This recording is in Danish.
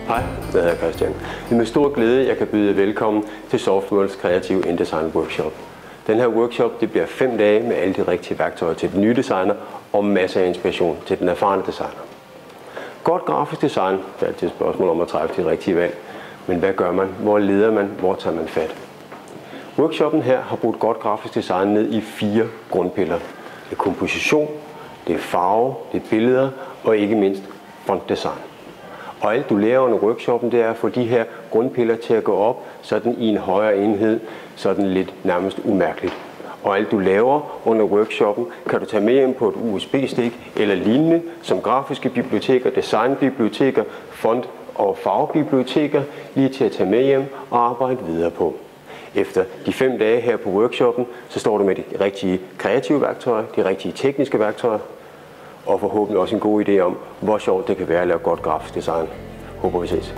Hej, jeg hedder Christian. Det er med stor glæde, jeg kan byde jer velkommen til Softworlds Kreative InDesign Workshop. Den her workshop det bliver 5 dage med alle de rigtige værktøjer til den nye designer og masser af inspiration til den erfarne designer. Godt grafisk design er altid et spørgsmål om at træffe de rigtige valg. Men hvad gør man? Hvor leder man? Hvor tager man fat? Workshoppen her har brugt godt grafisk design ned i 4 grundpiller. Det er komposition, det er farve, det er billeder og ikke mindst fontdesign. Og alt du lærer under workshoppen, det er at få de her grundpiller til at gå op sådan i en højere enhed, sådan lidt nærmest umærkeligt. Og alt du laver under workshoppen, kan du tage med hjem på et USB-stik eller lignende, som grafiske biblioteker, designbiblioteker, font- og farvebiblioteker, lige til at tage med hjem og arbejde videre på. Efter de 5 dage her på workshoppen, så står du med de rigtige kreative værktøjer, de rigtige tekniske værktøjer, og forhåbentlig også en god idé om, hvor sjovt det kan være at lave godt grafisk design. Håber vi ses.